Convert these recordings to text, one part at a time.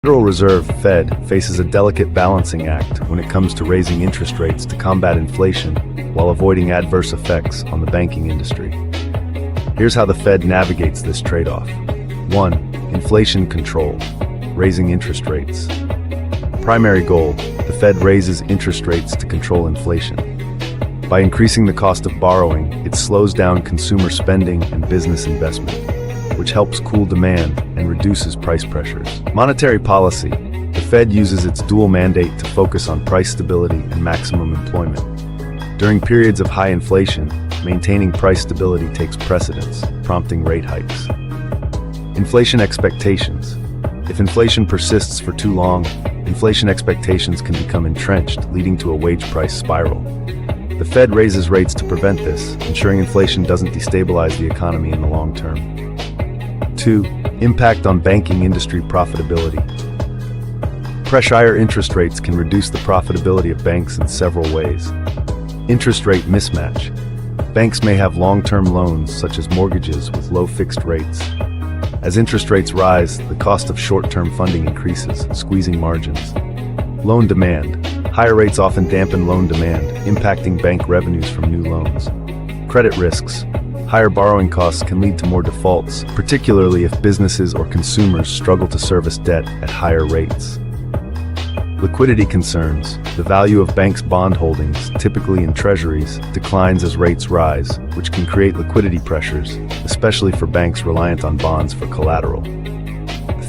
Federal Reserve Fed faces a delicate balancing act when it comes to raising interest rates to combat inflation while avoiding adverse effects on the banking industry. Here's how the Fed navigates this trade-off. 1. Inflation control, raising interest rates. Primary goal, the Fed raises interest rates to control inflation. By increasing the cost of borrowing, it slows down consumer spending and business investment, which helps cool demand and reduces price pressures. Monetary policy. The Fed uses its dual mandate to focus on price stability and maximum employment. During periods of high inflation, maintaining price stability takes precedence, prompting rate hikes. Inflation expectations. If inflation persists for too long, inflation expectations can become entrenched, leading to a wage price spiral. The Fed raises rates to prevent this, ensuring inflation doesn't destabilize the economy in the long term. 2. Impact on banking industry profitability. Higher interest rates can reduce the profitability of banks in several ways. Interest rate mismatch. Banks may have long-term loans, such as mortgages, with low fixed rates. As interest rates rise, the cost of short-term funding increases, squeezing margins. Loan demand. Higher rates often dampen loan demand, impacting bank revenues from new loans. Credit risks. Higher borrowing costs can lead to more defaults, particularly if businesses or consumers struggle to service debt at higher rates. Liquidity concerns. The value of banks' bond holdings, typically in treasuries, declines as rates rise, which can create liquidity pressures, especially for banks reliant on bonds for collateral.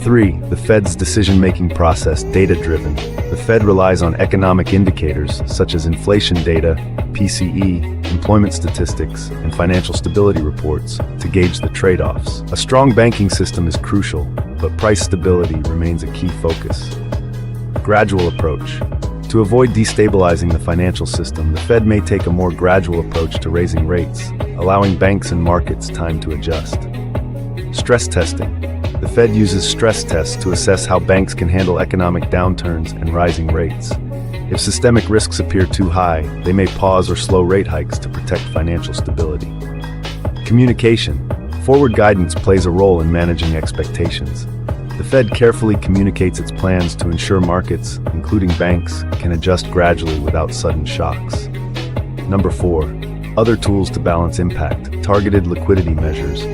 3. The Fed's decision-making process, data-driven. The Fed relies on economic indicators such as inflation data, PCE, employment statistics, and financial stability reports to gauge the trade-offs. A strong banking system is crucial, but price stability remains a key focus. Gradual approach. To avoid destabilizing the financial system, the Fed may take a more gradual approach to raising rates, allowing banks and markets time to adjust. Stress testing. The Fed uses stress tests to assess how banks can handle economic downturns and rising rates. If systemic risks appear too high, they may pause or slow rate hikes to protect financial stability. Communication. Forward guidance plays a role in managing expectations. The Fed carefully communicates its plans to ensure markets, including banks, can adjust gradually without sudden shocks. 4. Other tools to balance impact. Targeted liquidity measures.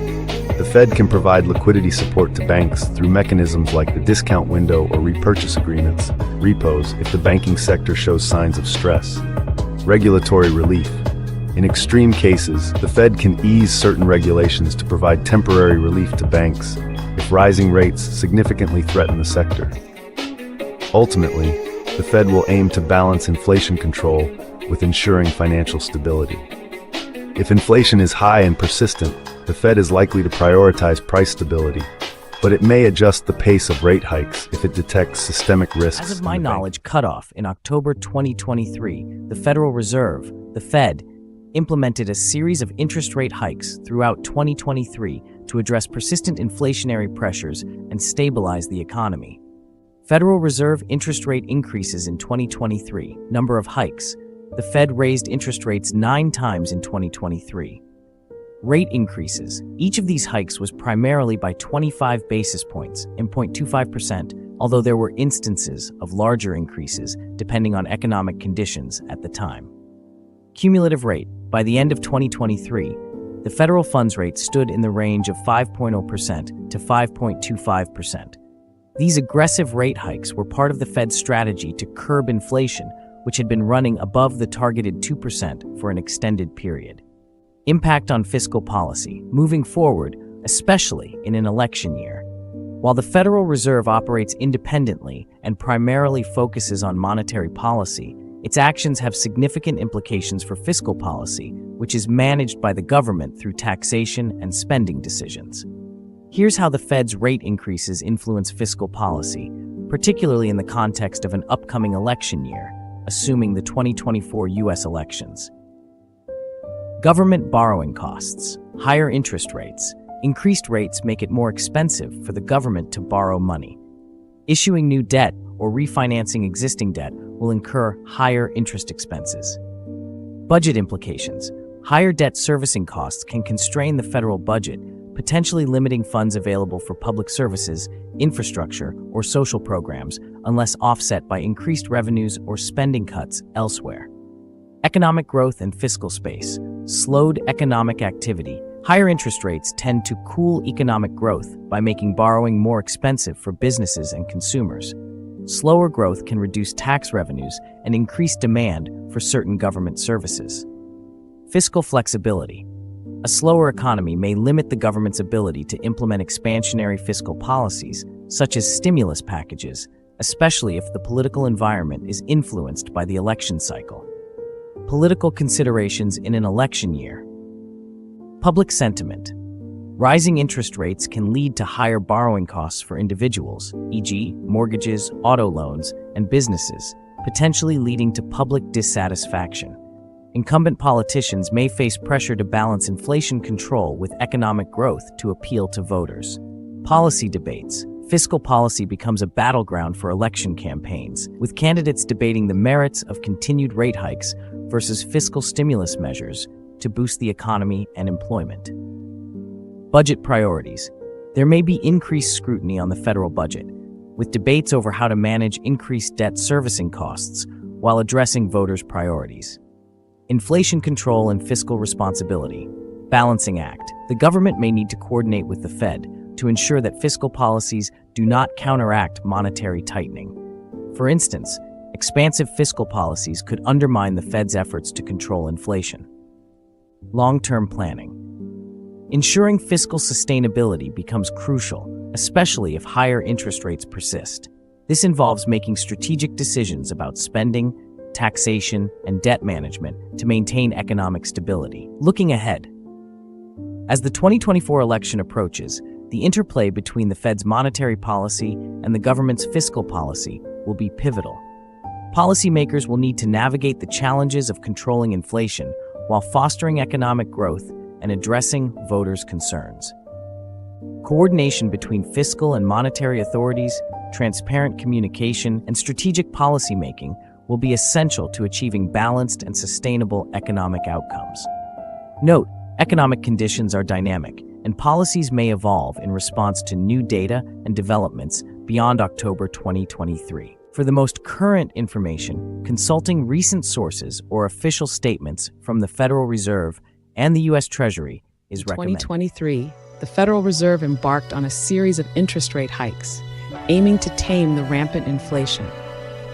The Fed can provide liquidity support to banks through mechanisms like the discount window or repurchase agreements, repos, if the banking sector shows signs of stress. Regulatory relief. In extreme cases, the Fed can ease certain regulations to provide temporary relief to banks if rising rates significantly threaten the sector. Ultimately, the Fed will aim to balance inflation control with ensuring financial stability. If inflation is high and persistent, the Fed is likely to prioritize price stability, but it may adjust the pace of rate hikes if it detects systemic risks. As of my knowledge cutoff in October 2023, the Federal Reserve, the Fed, implemented a series of interest rate hikes throughout 2023 to address persistent inflationary pressures and stabilize the economy. Federal Reserve interest rate increases in 2023, number of hikes. The Fed raised interest rates 9 times in 2023. Rate increases. Each of these hikes was primarily by 25 basis points and 0.25%, although there were instances of larger increases depending on economic conditions at the time. Cumulative rate. By the end of 2023, the federal funds rate stood in the range of 5.0% to 5.25%. These aggressive rate hikes were part of the Fed's strategy to curb inflation, which had been running above the targeted 2% for an extended period. Impact on fiscal policy. Moving forward, especially in an election year. While the Federal Reserve operates independently and primarily focuses on monetary policy, its actions have significant implications for fiscal policy, which is managed by the government through taxation and spending decisions. Here's how the Fed's rate increases influence fiscal policy, particularly in the context of an upcoming election year, assuming the 2024 U.S. elections. Government borrowing costs. Higher interest rates. Increased rates make it more expensive for the government to borrow money. Issuing new debt or refinancing existing debt will incur higher interest expenses. Budget implications. Higher debt servicing costs can constrain the federal budget, potentially limiting funds available for public services, infrastructure, or social programs unless offset by increased revenues or spending cuts elsewhere. Economic growth and fiscal space. Slowed economic activity. Higher interest rates tend to cool economic growth by making borrowing more expensive for businesses and consumers. Slower growth can reduce tax revenues and increase demand for certain government services. Fiscal flexibility. A slower economy may limit the government's ability to implement expansionary fiscal policies, such as stimulus packages, especially if the political environment is influenced by the election cycle. Political considerations in an election year. Public sentiment. Rising interest rates can lead to higher borrowing costs for individuals, e.g., mortgages, auto loans, and businesses, potentially leading to public dissatisfaction. Incumbent politicians may face pressure to balance inflation control with economic growth to appeal to voters. Policy debates. Fiscal policy becomes a battleground for election campaigns, with candidates debating the merits of continued rate hikes versus fiscal stimulus measures to boost the economy and employment. Budget priorities. There may be increased scrutiny on the federal budget, with debates over how to manage increased debt servicing costs while addressing voters' priorities. Inflation control and fiscal responsibility. Balancing act. The government may need to coordinate with the Fed to ensure that fiscal policies do not counteract monetary tightening. For instance, expansive fiscal policies could undermine the Fed's efforts to control inflation. Long-term planning. Ensuring fiscal sustainability becomes crucial, especially if higher interest rates persist. This involves making strategic decisions about spending, taxation, and debt management to maintain economic stability. Looking ahead. As the 2024 election approaches, the interplay between the Fed's monetary policy and the government's fiscal policy will be pivotal. Policymakers will need to navigate the challenges of controlling inflation while fostering economic growth and addressing voters' concerns. Coordination between fiscal and monetary authorities, transparent communication, and strategic policymaking will be essential to achieving balanced and sustainable economic outcomes. Note, economic conditions are dynamic, and policies may evolve in response to new data and developments beyond October 2023. For the most current information, consulting recent sources or official statements from the Federal Reserve and the U.S. Treasury is recommended. In 2023, the Federal Reserve embarked on a series of interest rate hikes, aiming to tame the rampant inflation.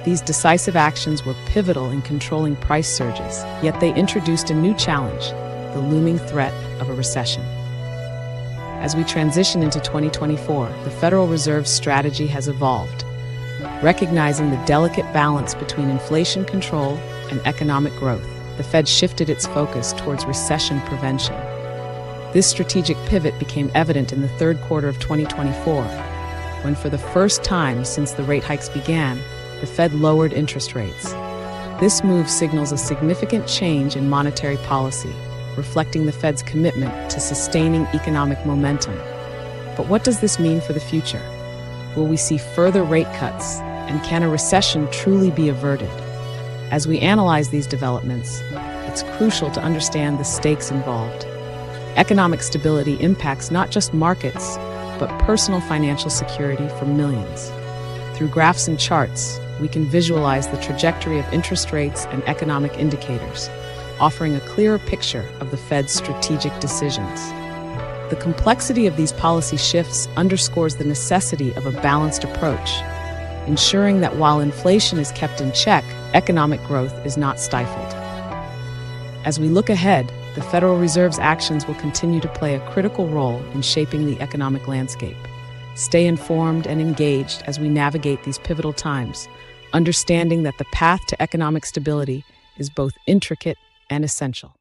These decisive actions were pivotal in controlling price surges, yet they introduced a new challenge, the looming threat of a recession. As we transition into 2024, the Federal Reserve's strategy has evolved, recognizing the delicate balance between inflation control and economic growth. The Fed shifted its focus towards recession prevention. This strategic pivot became evident in the third quarter of 2024, when for the first time since the rate hikes began, the Fed lowered interest rates. This move signals a significant change in monetary policy, reflecting the Fed's commitment to sustaining economic momentum. But what does this mean for the future? Will we see further rate cuts, and can a recession truly be averted? As we analyze these developments, it's crucial to understand the stakes involved. Economic stability impacts not just markets, but personal financial security for millions. Through graphs and charts, we can visualize the trajectory of interest rates and economic indicators, offering a clearer picture of the Fed's strategic decisions. The complexity of these policy shifts underscores the necessity of a balanced approach, ensuring that while inflation is kept in check, economic growth is not stifled. As we look ahead, the Federal Reserve's actions will continue to play a critical role in shaping the economic landscape. Stay informed and engaged as we navigate these pivotal times, understanding that the path to economic stability is both intricate and essential.